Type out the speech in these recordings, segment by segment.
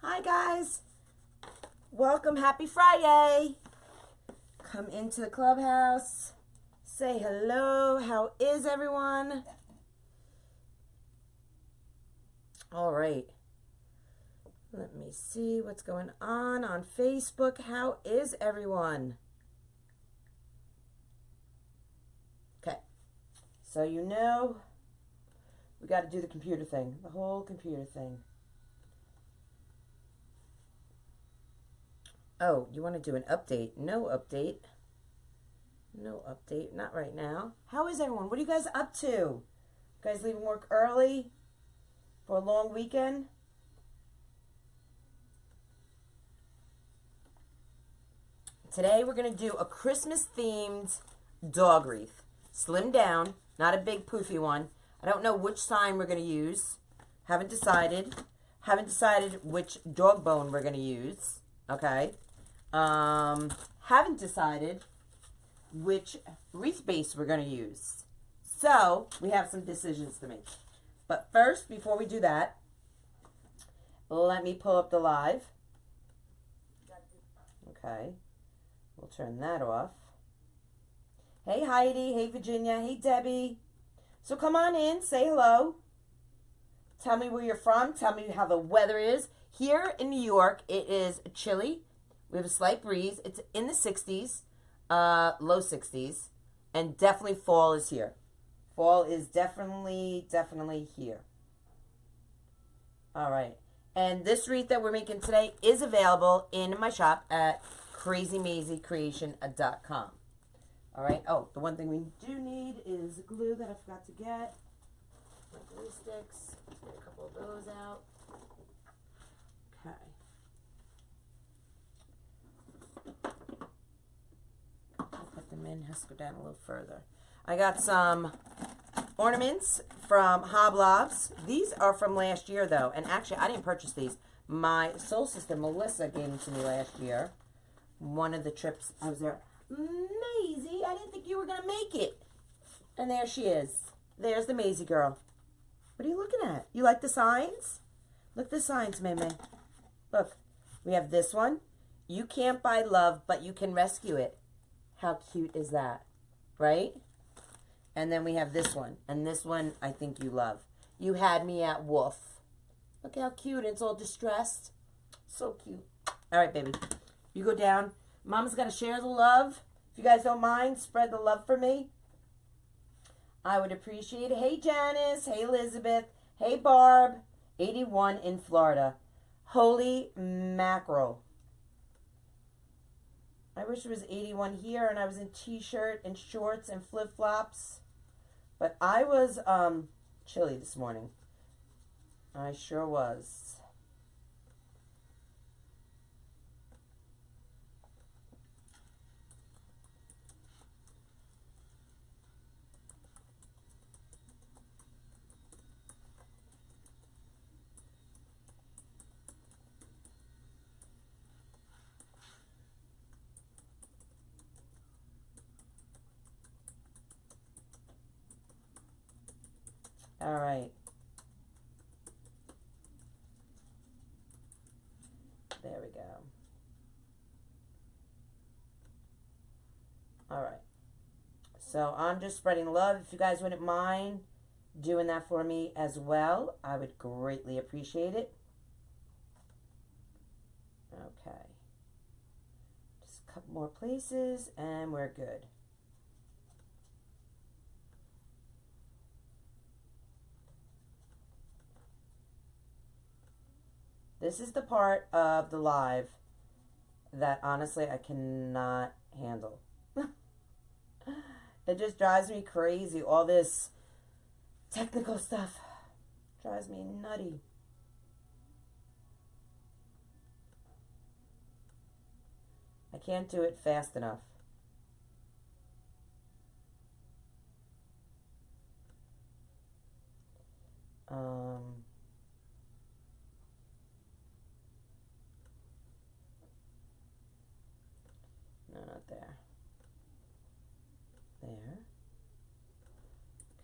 Hi guys, welcome, happy Friday. Come into the Clubhouse, say hello, how is everyone? All right, let me see what's going on Facebook. How is everyone? Okay, so you know we got to do the computer thing, the whole computer thing. Oh, you want to do an update? No update. No update. Not right now. How is everyone? What are you guys up to? You guys leaving work early for a long weekend? Today we're going to do a Christmas-themed dog wreath. Slim down, not a big poofy one. I don't know which sign we're going to use. Haven't decided. Haven't decided which dog bone we're going to use. Okay. Haven't decided which wreath base we're going to use. So, we have some decisions to make. But first, before we do that, let me pull up the live. Okay. We'll turn that off. Hey, Heidi. Hey, Virginia. Hey, Debbie. So, come on in. Say hello. Tell me where you're from. Tell me how the weather is. Here in New York, it is chilly. We have a slight breeze. It's in the 60s, low 60s, and definitely fall is here. Fall is definitely here. All right. And this wreath that we're making today is available in my shop at KrazyMazieKreations.com. All right. Oh, the one thing we do need is glue that I forgot to get. My glue sticks. Let's get a couple of those out. Okay. Has to go down a little further. I got some ornaments from Hoblobs. These are from last year though, and actually I didn't purchase these. My soul sister Melissa gave them to me last year. One of the trips I was there. Maisie, I didn't think you were gonna make it. And there she is. There's the Maisie girl. What are you looking at? You like the signs? Look at the signs, Meme. Look, we have this one. You can't buy love, but you can rescue it. How cute is that, right? And then we have this one. And this one I think you love. You had me at Wolf. Look how cute. It's all distressed. So cute. All right, baby. You go down. Mama's got to share the love. If you guys don't mind, spread the love for me. I would appreciate it. Hey, Janice. Hey, Elizabeth. Hey, Barb. 81 in Florida. Holy mackerel. I wish it was 81 here and I was in t-shirt and shorts and flip-flops. But I was chilly this morning. I sure was. All right. There we go. All right. So I'm just spreading love. If you guys wouldn't mind doing that for me as well, I would greatly appreciate it. Okay. Just a couple more places and we're good. This is the part of the live that honestly I cannot handle. It just drives me crazy. All this technical stuff drives me nutty. I can't do it fast enough. No, not there. There.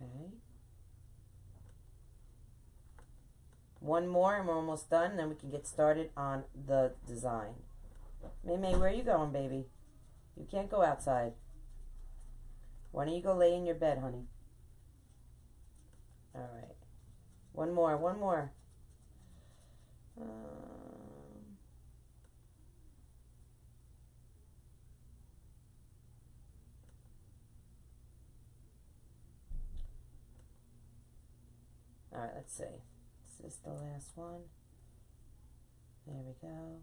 Okay. One more and we're almost done, and then we can get started on the design. May, where are you going, baby? You can't go outside. Why don't you go lay in your bed, honey? All right. One more, one more. All right, let's see. This is the last one. There we go.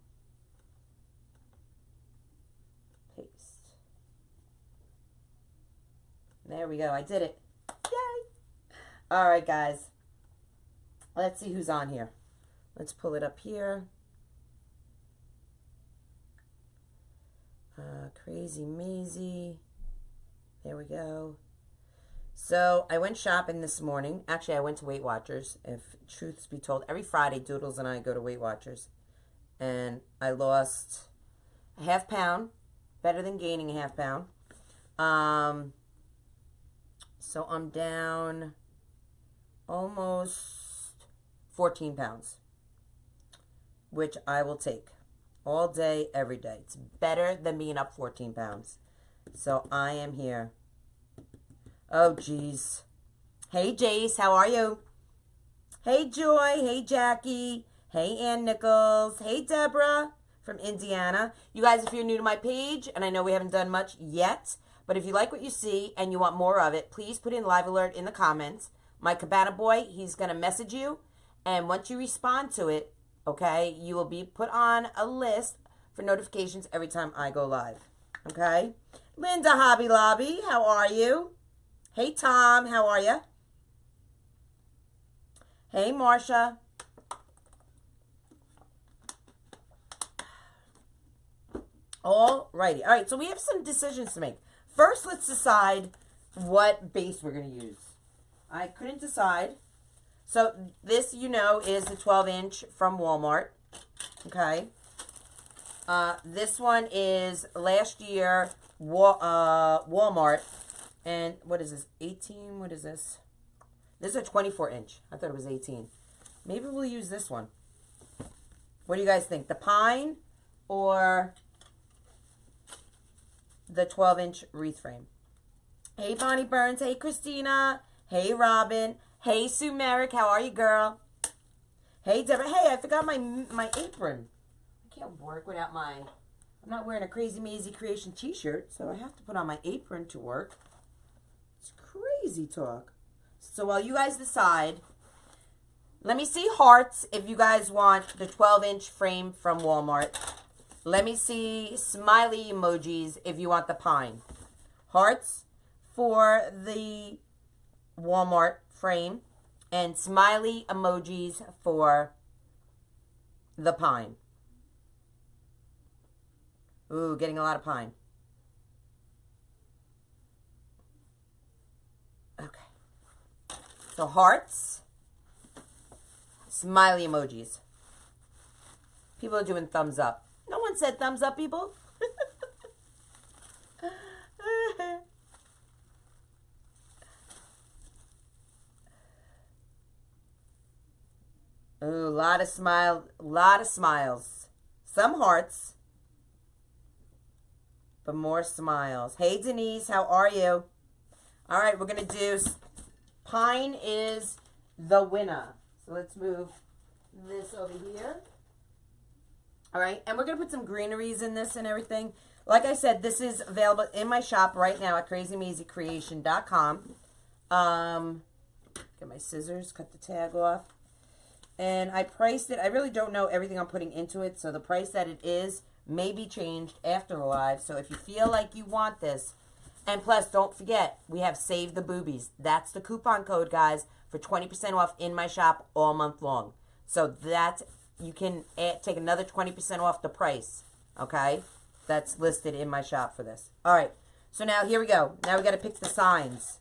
Paste. There we go. I did it. Yay! All right, guys. Let's see who's on here. Let's pull it up here. Krazy Mazie. There we go. So I went shopping this morning. Actually, I went to Weight Watchers. If truths be told, every Friday, Doodles and I go to Weight Watchers. And I lost a half pound. Better than gaining a half pound. So I'm down almost 14 pounds. Which I will take. All day, every day. It's better than being up 14 pounds. So I am here. Oh, geez. Hey, Jace, how are you? Hey, Joy. Hey, Jackie. Hey, Ann Nichols. Hey, Deborah from Indiana. You guys, if you're new to my page, and I know we haven't done much yet, but if you like what you see and you want more of it, please put in live alert in the comments. My Cabana boy, he's going to message you, and once you respond to it, okay, you will be put on a list for notifications every time I go live, okay? Linda Hobby Lobby, how are you? Hey, Tom, how are you? Hey, Marsha. All righty. All right, so we have some decisions to make. First, let's decide what base we're going to use. I couldn't decide. So this, you know, is the 12-inch from Walmart. Okay. This one is last year Walmart. And what is this? 18? What is this? This is a 24-inch. I thought it was 18. Maybe we'll use this one. What do you guys think? The pine or the 12-inch wreath frame? Hey, Bonnie Burns. Hey, Christina. Hey, Robin. Hey, Sue Merrick. How are you, girl? Hey, Deborah. Hey, I forgot my apron. I can't work without my... I'm not wearing a Krazy Mazie Kreations t-shirt, so I have to put on my apron to work. It's crazy talk. So while you guys decide, let me see hearts if you guys want the 12-inch frame from Walmart. Let me see smiley emojis if you want the pine. Hearts for the Walmart frame and smiley emojis for the pine. Ooh, getting a lot of pine. Okay. So hearts, smiley emojis. People are doing thumbs up. No one said thumbs up, people. Ooh, a lot of smiles. Some hearts, but more smiles. Hey, Denise, how are you? All right, we're going to do pine is the winner. So let's move this over here. All right, and we're going to put some greeneries in this and everything. Like I said, this is available in my shop right now at CrazyMazieCreation.com. Get my scissors, cut the tag off. And I priced it. I really don't know everything I'm putting into it, so the price that it is may be changed after the live. So if you feel like you want this, and plus, don't forget, we have Save the Boobies. That's the coupon code, guys, for 20% off in my shop all month long. So that, you can take another 20% off the price, okay? That's listed in my shop for this. All right, so now here we go. Now we got to pick the signs.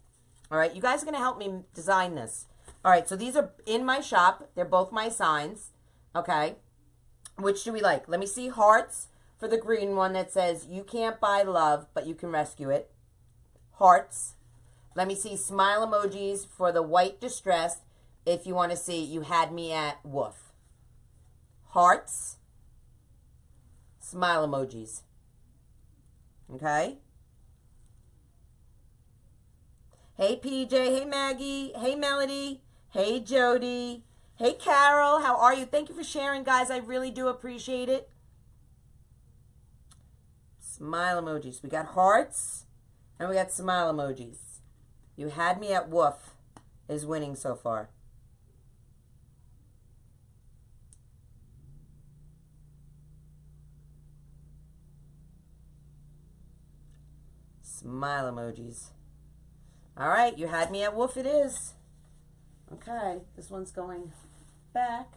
All right, you guys are going to help me design this. All right, so these are in my shop. They're both my signs, okay? Which do we like? Let me see hearts for the green one that says, you can't buy love, but you can rescue it. Hearts. Let me see smile emojis for the white distressed. if you want to see, you had me at woof. Hearts. Smile emojis. Okay? Hey PJ, hey Maggie, hey Melody, hey Jody, hey Carol, how are you? Thank you for sharing, guys. I really do appreciate it. Smile emojis. We got hearts and we got smile emojis. You had me at woof is winning so far. Smile emojis. All right, you had me at woof it is. Okay, this one's going back.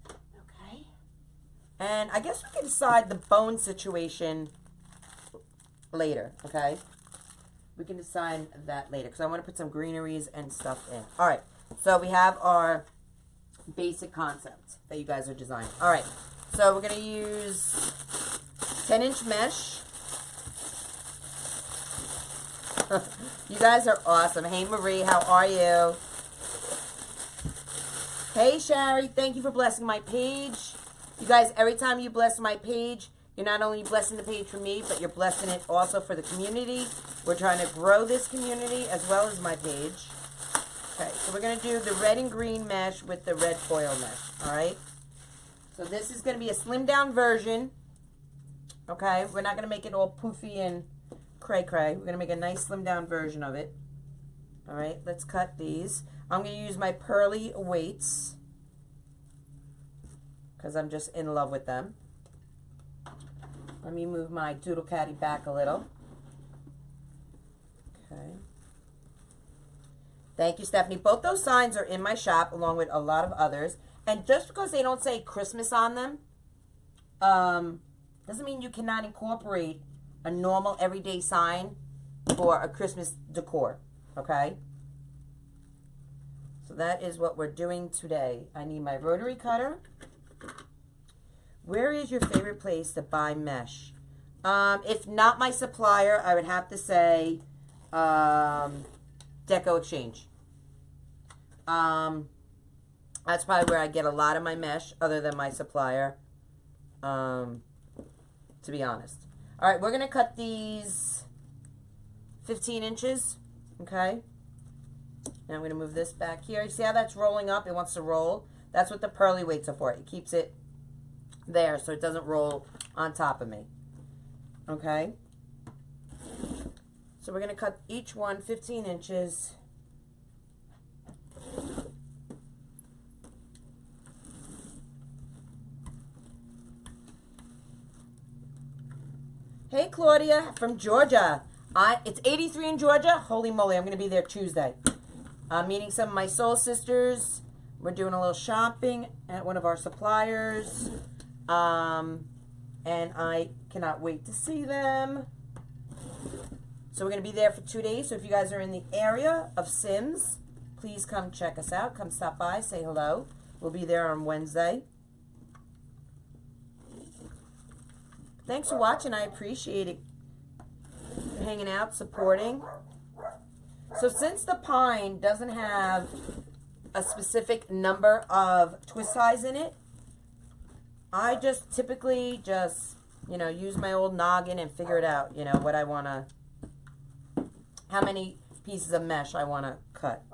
Okay. And I guess we can decide the bone situation later, okay? We can decide that later because I want to put some greeneries and stuff in. All right, so we have our basic concept that you guys are designing. All right, so we're going to use 10-inch mesh. You guys are awesome. Hey, Marie, how are you? Hey, Sherry, thank you for blessing my page. You guys, every time you bless my page, you're not only blessing the page for me, but you're blessing it also for the community. We're trying to grow this community as well as my page. Okay, so we're going to do the red and green mesh with the red foil mesh, all right? So this is going to be a slimmed down version, okay? We're not going to make it all poofy and cray-cray. We're going to make a nice slimmed down version of it. All right, let's cut these. I'm going to use my pearly weights because I'm just in love with them. Let me move my Doodle Caddy back a little. Okay. Thank you, Stephanie. Both those signs are in my shop along with a lot of others. And just because they don't say Christmas on them, doesn't mean you cannot incorporate a normal everyday sign for a Christmas decor, okay? So that is what we're doing today. I need my rotary cutter. Where is your favorite place to buy mesh? If not my supplier, I would have to say Deco Exchange. That's probably where I get a lot of my mesh other than my supplier, to be honest. All right, we're going to cut these 15 inches, okay? And I'm going to move this back here. You see how that's rolling up? It wants to roll. That's what the pearly weights are for. It keeps it there so it doesn't roll on top of me, okay? So we're going to cut each one 15 inches. Hey, Claudia from Georgia. It's 83 in Georgia. Holy moly, I'm going to be there Tuesday. I'm meeting some of my soul sisters. We're doing a little shopping at one of our suppliers. And I cannot wait to see them. So we're going to be there for 2 days. So if you guys are in the area of Sims, please come check us out. Come stop by, say hello. We'll be there on Wednesday. Thanks for watching. I appreciate it. You're hanging out, supporting. So since the pine doesn't have a specific number of twist ties in it, I just typically just, you know, use my old noggin and figure it out, you know, what I want to, how many pieces of mesh I want to cut.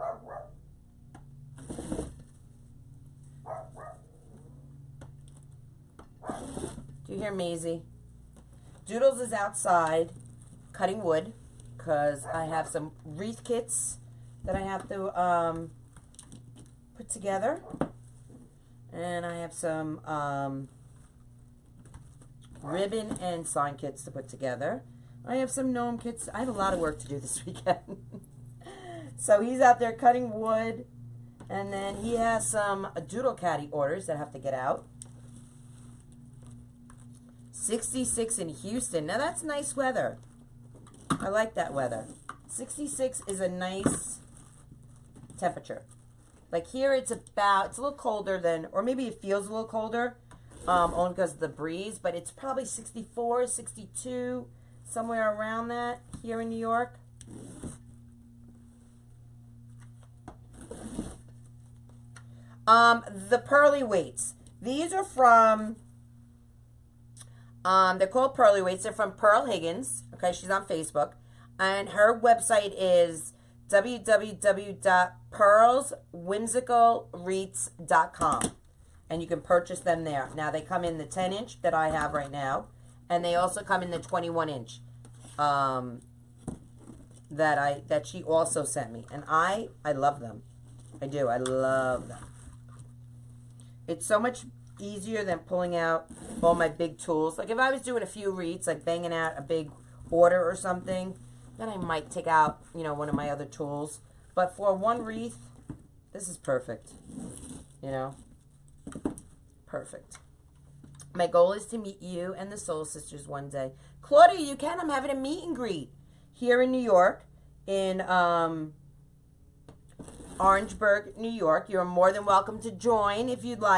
Do you hear Maisie? Doodles is outside cutting wood because I have some wreath kits that I have to put together. And I have some ribbon and sign kits to put together. I have some gnome kits. I have a lot of work to do this weekend. So he's out there cutting wood. And then he has some Doodle Caddy orders that have to get out. 66 in Houston. Now that's nice weather. I like that weather. 66 is a nice temperature. Like here it's a little colder than, or maybe it feels a little colder, only because of the breeze, but it's probably 64, 62, somewhere around that here in New York. The pearly weights. These are from, they're called pearly weights. They're from Pearl Higgins. Okay, she's on Facebook. And her website is www.pearlswhimsicalwreaths.com. And you can purchase them there. Now, they come in the 10-inch that I have right now. And they also come in the 21-inch that she also sent me. And I love them. I do. I love them. It's so much easier than pulling out all my big tools. Like if I was doing a few wreaths, like banging out a big order or something, then I might take out, you know, one of my other tools. But for one wreath, this is perfect. You know? Perfect. My goal is to meet you and the Soul Sisters one day. Claudia, you can. I'm having a meet and greet here in New York, in Orangeburg, New York. You're more than welcome to join if you'd like.